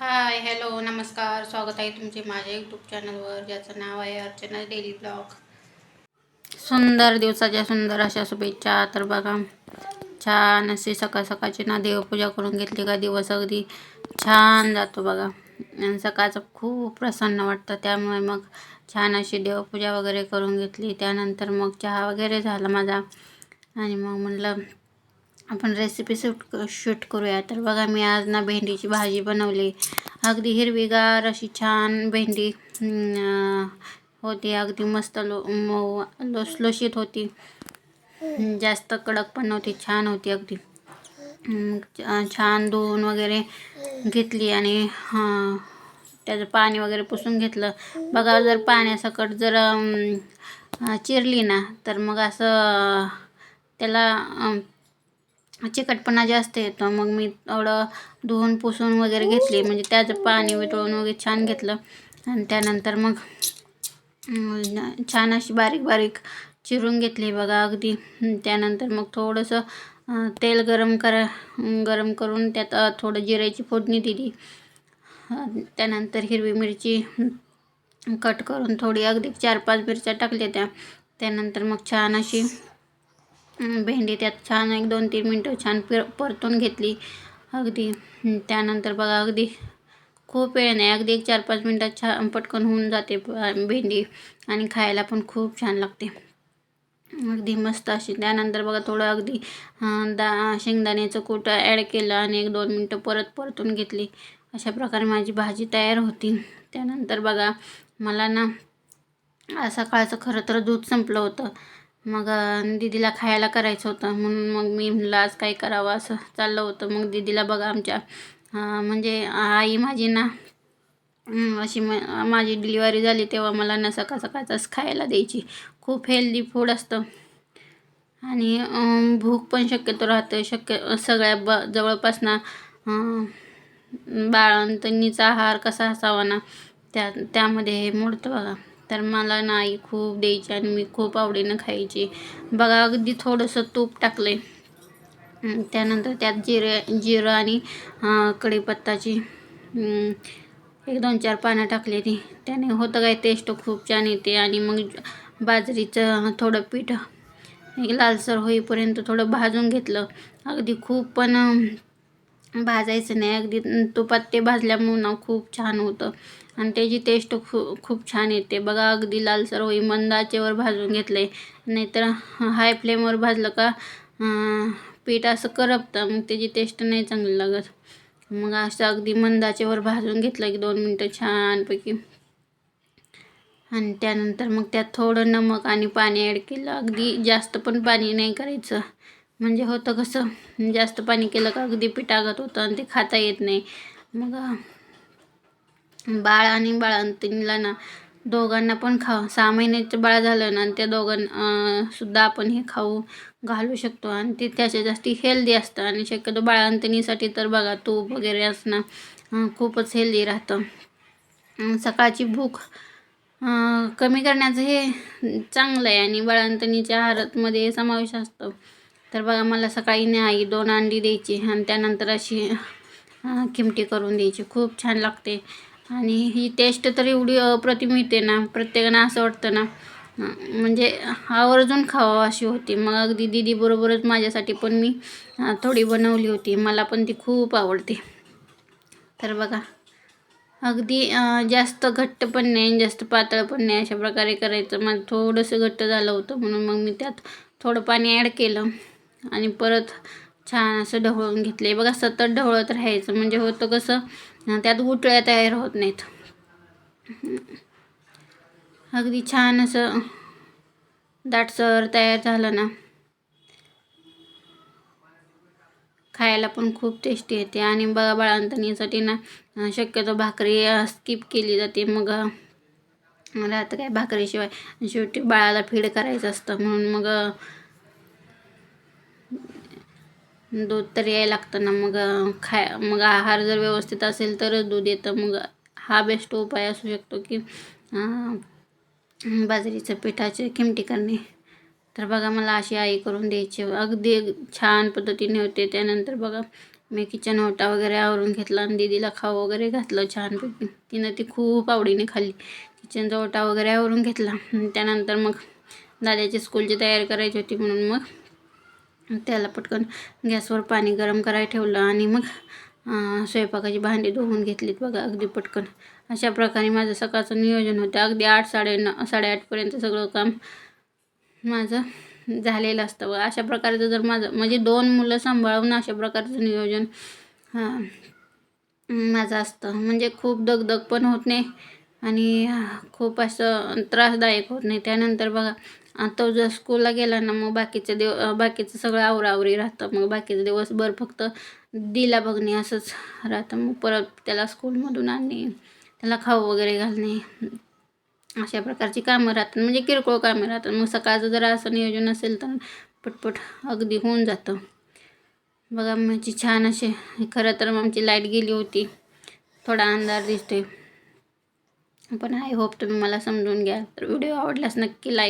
हाय, hello, नमस्कार. स्वागत आहे तुमचे माझ्या यूट्यूब चॅनलवर, ज्याचं नाव आहे अर्चना डेली ब्लॉग. सुंदर दिवसाच्या सुंदर अशा शुभेच्छा. तर बघा, छान अशी सकाळ सकाळची ना देवपूजा करून घेतली का दिवस अगदी छान जातो बघा. आणि सकाळचं खूप प्रसन्न वाटतं. त्यामुळे मग छान अशी देवपूजा वगैरे करून घेतली. त्यानंतर मग चहा वगैरे झाला माझा. आणि मग म्हणलं आपण रेसिपी शूट करूया. तर बघा, मी आज ना भेंडीची भाजी बनवली. अगदी हिरवीगार अशी छान भेंडी होती. अगदी मस्त मऊ लुसलुशीत होती. जास्त कडक पण नव्हती, छान होती अगदी. छान धुवून वगैरे घेतली आणि त्याचं पाणी वगैरे पुसून घेतलं. बघा, जर पाण्यासकट जर चिरली ना तर मग असं त्याला चिकटपणा जास्त येतो. मग मी थोडं धुवून पुसून वगैरे घेतली, म्हणजे त्याचं पाणी वितळून वगैरे छान घेतलं. आणि त्यानंतर मग छान अशी बारीक बारीक चिरून घेतली बघा अगदी. त्यानंतर मग थोडंसं तेल गरम करून त्यात थोडं जिऱ्याची फोडणी दिली. त्यानंतर हिरवी मिरची कट करून थोडी अगदी 4-5 मिरच्या टाकल्या त्यानंतर मग छान अशी भेंडी त्यात छान 1-2-3 मिनटं छान परतून घेतली अगदी. त्यानंतर बघा, अगदी खूप वेळ नाही, अगदी 1-4-5 मिनटात छान पटकन होऊन जाते भेंडी. आणि खायला पण खूप छान लागते, अगदी मस्त अशी. त्यानंतर बघा, थोडं अगदी शेंगदाण्याचं कूट ॲड केलं आणि 1-2 मिनटं परतून घेतली. अशा प्रकारे माझी भाजी तयार होती. त्यानंतर बघा, मला ना सकाळचं खरं तर दूध संपलं होतं. मग दीदीला खायला करायचं होतं, म्हणून मग मी म्हणलं आज काय करावं असं चाललं होतं. मग दीदीला बघा, आमच्या म्हणजे आई माझी ना अशी माझी डिलिव्हरी झाली तेव्हा मला ना सकाळ सकाळचंच खायला द्यायची. खूप हेल्दी फूड असतं आणि भूक पण शक्यतो राहते. सगळ्या जवळपास ना बाळंतणीचा आहार कसा असावा ना त्यामध्ये हे मोडतं बघा. तर मला ना आई खूप द्यायची आणि मी खूप आवडीनं खायची बघा. अगदी थोडंसं तूप टाकले, त्यानंतर त्यात जिरं आणि कढीपत्ताची 1-2-4 पानं टाकली ती. त्याने होतं काय, टेस्ट खूप छान येते. आणि मग बाजरीचं थोडं पीठ एक लालसर होईपर्यंत थोडं भाजून घेतलं. अगदी खूप पण भाजायचं नाही, अगदी तुपात ते भाजल्यामुळं ना खूप छान होतं आणि त्याची टेस्ट खूप छान येते बघा. अगदी लालसर होई मंद आचेवर भाजून घेतलं आहे, नाहीतर हाय फ्लेमवर भाजलं का पीठ असं करपतं, मग त्याची टेस्ट नाही चांगली लागत. मग असं अगदी मंद आचेवर भाजून घेतलं की 2 मिनटं छानपैकी. आणि त्यानंतर मग त्यात थोडं नमक आणि पाणी ॲड केलं. अगदी जास्त पण पाणी नाही करायचं, म्हणजे होतं कसं, जास्त पाणी केलं का अगदी पिठागत होतं आणि ते खाता येत नाही. मग बाळ आणि बाळंतिणीला ना दोघांना पण 6 महिन्याचं बाळ झालं ना त्या सुद्धा आपण हे खाऊ घालू शकतो आणि ते त्याच्या जास्ती हेल्दी असतं. आणि शक्यतो बाळंतिणीसाठी तर बघा, तूप वगैरे असणं खूपच हेल्दी राहतं. सकाळची भूक कमी करण्याचं हे चांगलं आहे आणि बाळंतणीच्या आहारामध्ये समावेश असतो. तर बघा, मला सकाळी ना आई 2 अंडी द्यायची आणि त्यानंतर अशी खिमटी करून द्यायची. खूप छान लागते आणि ही टेस्ट तर एवढी अप्रतिम येते ना, प्रत्येकानं असं वाटतं ना म्हणजे आवर्जून खावं अशी होती. मग अगदी दीदीबरोबरच माझ्यासाठी पण मी थोडी बनवली होती. मला पण ती खूप आवडते. तर बघा, अगदी जास्त घट्ट पण नाही, जास्त पातळ पण नाही, अशा प्रकारे करायचं. मग थोडंसं घट्ट झालं होतं म्हणून मग मी त्यात थोडं पाणी ॲड केलं आणि परत छान असं ढवळून घेतले बघा. सतत ढवळत राहायचं, म्हणजे होतं कसं, त्यात गुठळ्या तयार होत नाहीत. अगदी छान असं दाटसर तयार झालं ना, खायला पण खूप टेस्टी येते. आणि बघा, बाळंतणीसाठी ना शक्यतो भाकरी स्किप केली जाते. मग राहतं काय भाकरीशिवाय, शेवटी बाळाला फीड करायचं असतं म्हणून मग दूध तर यायला लागतं ना. मग आहार जर व्यवस्थित असेल तरच दूध येतं. मग हा बेस्ट उपाय असू शकतो की बाजरीच्या पिठाची खिमटी करणे. तर बघा, मला अशी आई करून द्यायची, अगदी छान पद्धतीने होते. त्यानंतर बघा, मी किचन ओटा वगैरे आवरून घेतला आणि दीदीला खाऊ वगैरे घातलं छानपैकी. तिनं ती खूप आवडीने खाल्ली. किचनचा ओटा वगैरे आवरून घेतला. त्यानंतर मग दादाची स्कूलची तयारी करायची होती म्हणून मग त्याला पटकन गॅसवर पाणी गरम करायला ठेवलं आणि मग स्वयंपाकाची भांडी धुवून घेतलीत बघा अगदी पटकन. अशा प्रकारे माझं सकाळचं नियोजन होतं. अगदी 8-8:30पर्यंत सगळं काम माझं झालेलं असतं बघा. अशा प्रकारचं जर माझं म्हणजे 2 मुलं सांभाळून अशा प्रकारचं नियोजन माझं असतं. म्हणजे खूप दगदग पण होत नाही आणि खूप असं त्रासदायक होत नाही. त्यानंतर बघा तो जर स्कूलला गेला ना मग बाकीचं सगळं आवराआवरी राहतं. मग बाकीचं दिवसभर फक्त दीला बघणे असंच राहतं. मग परत त्याला स्कूलमधून आणणे, त्याला खाऊ वगैरे घालणे, अशा प्रकारची कामं राहतात. म्हणजे किरकोळ कामं राहतात. मग सकाळचं जर असं नियोजन असेल तर पटपट अगदी होऊन जातं बघा. माझी छान असे खरं तर आमची लाईट गेली होती. थोडा अंधार दिसतोय पण आय होप तुम्ही मला समजून घ्या. तर व्हिडिओ आवडल्यास नक्की लाईक